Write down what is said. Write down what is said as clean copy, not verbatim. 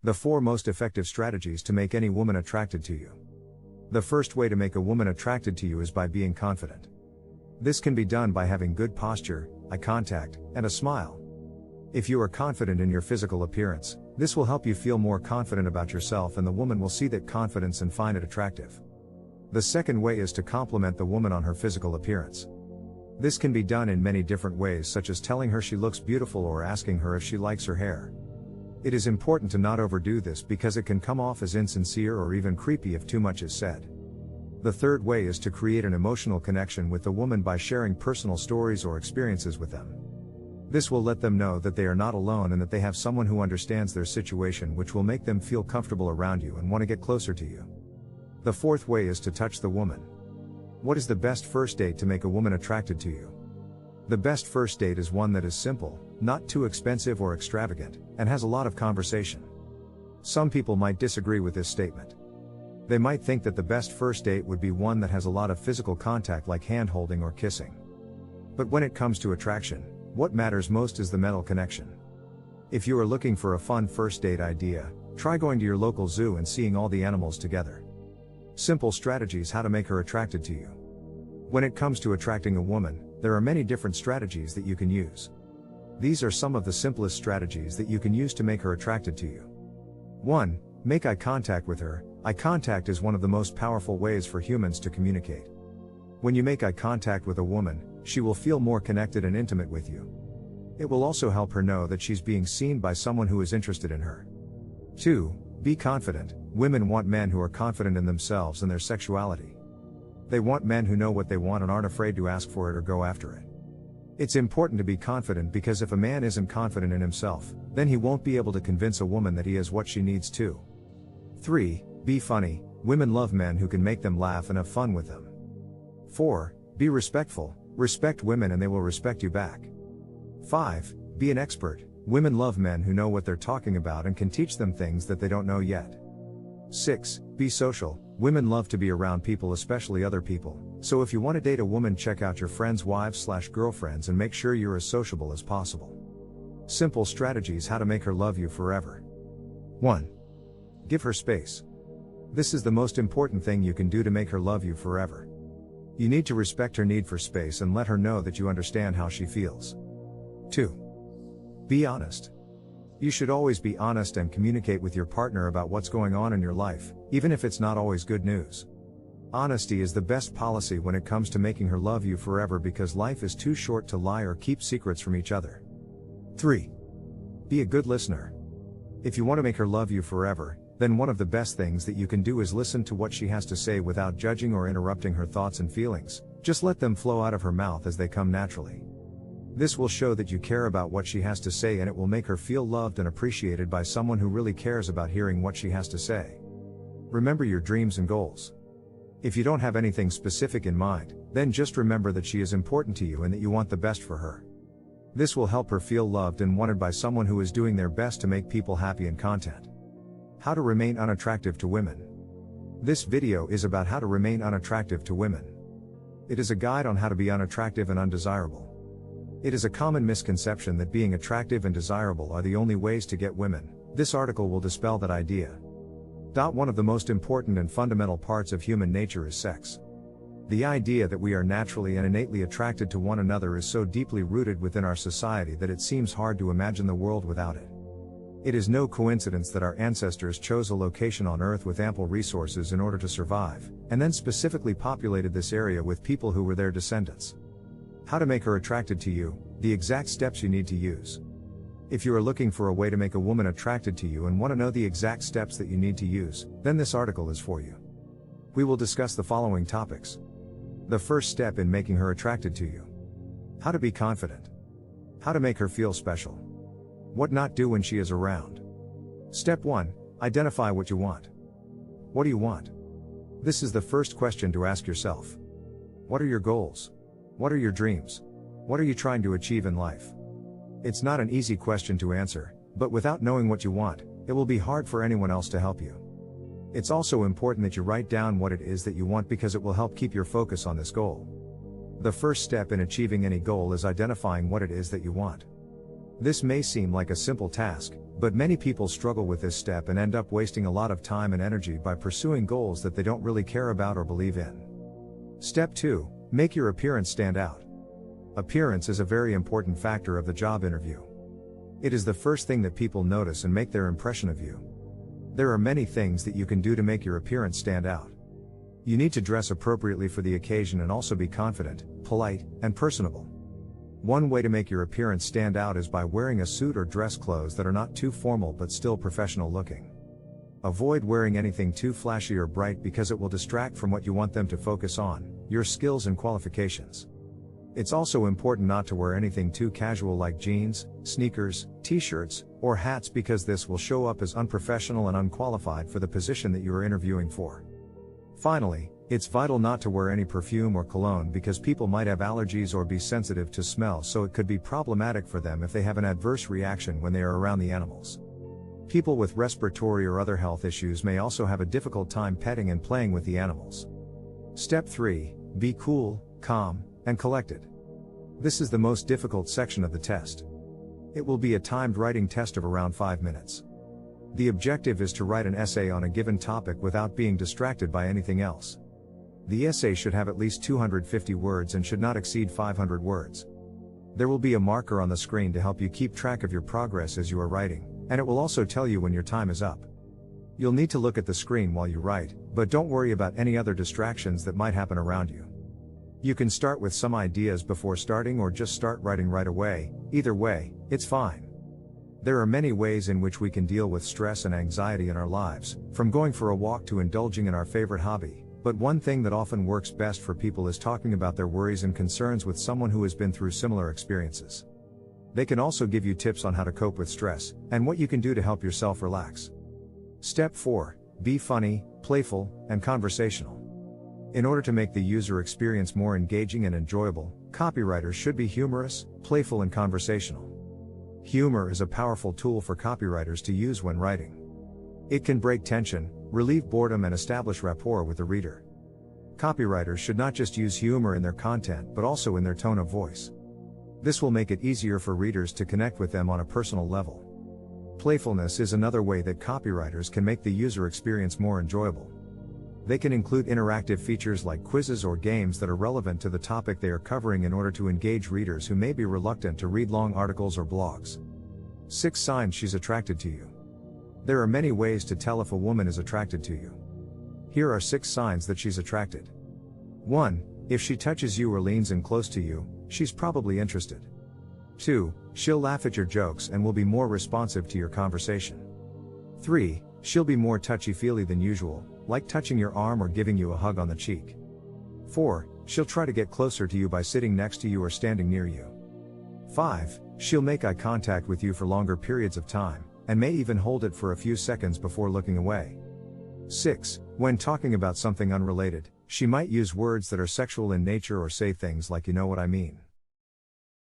The 4 most effective strategies to make any woman attracted to you. The first way to make a woman attracted to you is by being confident. This can be done by having good posture, eye contact, and a smile. If you are confident in your physical appearance, this will help you feel more confident about yourself, and the woman will see that confidence and find it attractive. The second way is to compliment the woman on her physical appearance. This can be done in many different ways, such as telling her she looks beautiful or asking her if she likes her hair. It is important to not overdo this because it can come off as insincere or even creepy if too much is said. The third way is to create an emotional connection with the woman by sharing personal stories or experiences with them. This will let them know that they are not alone and that they have someone who understands their situation, which will make them feel comfortable around you and want to get closer to you. The fourth way is to touch the woman. What is the best first date to make a woman attracted to you? The best first date is one that is simple, not too expensive or extravagant, and has a lot of conversation. Some people might disagree with this statement. They might think that the best first date would be one that has a lot of physical contact, like hand-holding or kissing. But when it comes to attraction, what matters most is the mental connection. If you are looking for a fun first date idea, try going to your local zoo and seeing all the animals together. Simple strategies how to make her attracted to you. When it comes to attracting a woman, there are many different strategies that you can use. These are some of the simplest strategies that you can use to make her attracted to you. 1. Make eye contact with her. Eye contact is one of the most powerful ways for humans to communicate. When you make eye contact with a woman, she will feel more connected and intimate with you. It will also help her know that she's being seen by someone who is interested in her. 2. Be confident. Women want men who are confident in themselves and their sexuality. They want men who know what they want and aren't afraid to ask for it or go after it. It's important to be confident because if a man isn't confident in himself, then he won't be able to convince a woman that he is what she needs too. 3. Be funny. Women love men who can make them laugh and have fun with them. 4. Be respectful. Respect women and they will respect you back. 5. Be an expert. Women love men who know what they're talking about and can teach them things that they don't know yet. 6. Be social. Women love to be around people, especially other people, so if you want to date a woman, check out your friends' wives/girlfriends and make sure you're as sociable as possible. Simple strategies how to make her love you forever. 1. Give her space. This is the most important thing you can do to make her love you forever. You need to respect her need for space and let her know that you understand how she feels. 2. Be honest. You should always be honest and communicate with your partner about what's going on in your life, even if it's not always good news. Honesty is the best policy when it comes to making her love you forever because life is too short to lie or keep secrets from each other. 3. Be a good listener. If you want to make her love you forever, then one of the best things that you can do is listen to what she has to say without judging or interrupting her thoughts and feelings. Just let them flow out of her mouth as they come naturally. This will show that you care about what she has to say, and it will make her feel loved and appreciated by someone who really cares about hearing what she has to say. Remember your dreams and goals. If you don't have anything specific in mind, then just remember that she is important to you and that you want the best for her. This will help her feel loved and wanted by someone who is doing their best to make people happy and content. How to remain unattractive to women. This video is about how to remain unattractive to women. It is a guide on how to be unattractive and undesirable. It is a common misconception that being attractive and desirable are the only ways to get women. This article will dispel that idea. One of the most important and fundamental parts of human nature is sex. The idea that we are naturally and innately attracted to one another is so deeply rooted within our society that it seems hard to imagine the world without it. It is no coincidence that our ancestors chose a location on Earth with ample resources in order to survive, and then specifically populated this area with people who were their descendants. How to make her attracted to you, the exact steps you need to use. If you are looking for a way to make a woman attracted to you and want to know the exact steps that you need to use, then this article is for you. We will discuss the following topics. The first step in making her attracted to you. How to be confident. How to make her feel special. What not do when she is around. Step 1. Identify what you want. What do you want? This is the first question to ask yourself. What are your goals? What are your dreams? What are you trying to achieve in life? It's not an easy question to answer, but without knowing what you want, it will be hard for anyone else to help you. It's also important that you write down what it is that you want because it will help keep your focus on this goal. The first step in achieving any goal is identifying what it is that you want. This may seem like a simple task, but many people struggle with this step and end up wasting a lot of time and energy by pursuing goals that they don't really care about or believe in. Step 2. Make your appearance stand out. Appearance is a very important factor of the job interview. It is the first thing that people notice and make their impression of you. There are many things that you can do to make your appearance stand out. You need to dress appropriately for the occasion and also be confident, polite, and personable. One way to make your appearance stand out is by wearing a suit or dress clothes that are not too formal but still professional looking. Avoid wearing anything too flashy or bright because it will distract from what you want them to focus on, your skills and qualifications. It's also important not to wear anything too casual like jeans, sneakers, t-shirts, or hats because this will show up as unprofessional and unqualified for the position that you are interviewing for. Finally, it's vital not to wear any perfume or cologne because people might have allergies or be sensitive to smell, so it could be problematic for them if they have an adverse reaction when they are around the animals. People with respiratory or other health issues may also have a difficult time petting and playing with the animals. Step 3. Be cool, calm, and collected. This is the most difficult section of the test. It will be a timed writing test of around 5 minutes. The objective is to write an essay on a given topic without being distracted by anything else. The essay should have at least 250 words and should not exceed 500 words. There will be a marker on the screen to help you keep track of your progress as you are writing, and it will also tell you when your time is up. You'll need to look at the screen while you write, but don't worry about any other distractions that might happen around you. You can start with some ideas before starting or just start writing right away. Either way, it's fine. There are many ways in which we can deal with stress and anxiety in our lives, from going for a walk to indulging in our favorite hobby. But one thing that often works best for people is talking about their worries and concerns with someone who has been through similar experiences. They can also give you tips on how to cope with stress, and what you can do to help yourself relax. Step 4. Be funny, playful, and conversational. In order to make the user experience more engaging and enjoyable, copywriters should be humorous, playful, and conversational. Humor is a powerful tool for copywriters to use when writing. It can break tension, relieve boredom, and establish rapport with the reader. Copywriters should not just use humor in their content but also in their tone of voice. This will make it easier for readers to connect with them on a personal level. Playfulness is another way that copywriters can make the user experience more enjoyable. They can include interactive features like quizzes or games that are relevant to the topic they are covering in order to engage readers who may be reluctant to read long articles or blogs. 6 signs she's attracted to you. There are many ways to tell if a woman is attracted to you. Here are 6 signs that she's attracted. 1. If she touches you or leans in close to you, she's probably interested. 2. She'll laugh at your jokes and will be more responsive to your conversation. 3. She'll be more touchy-feely than usual, like touching your arm or giving you a hug on the cheek. 4. She'll try to get closer to you by sitting next to you or standing near you. 5. She'll make eye contact with you for longer periods of time, and may even hold it for a few seconds before looking away. 6. When talking about something unrelated, she might use words that are sexual in nature or say things like "you know what I mean."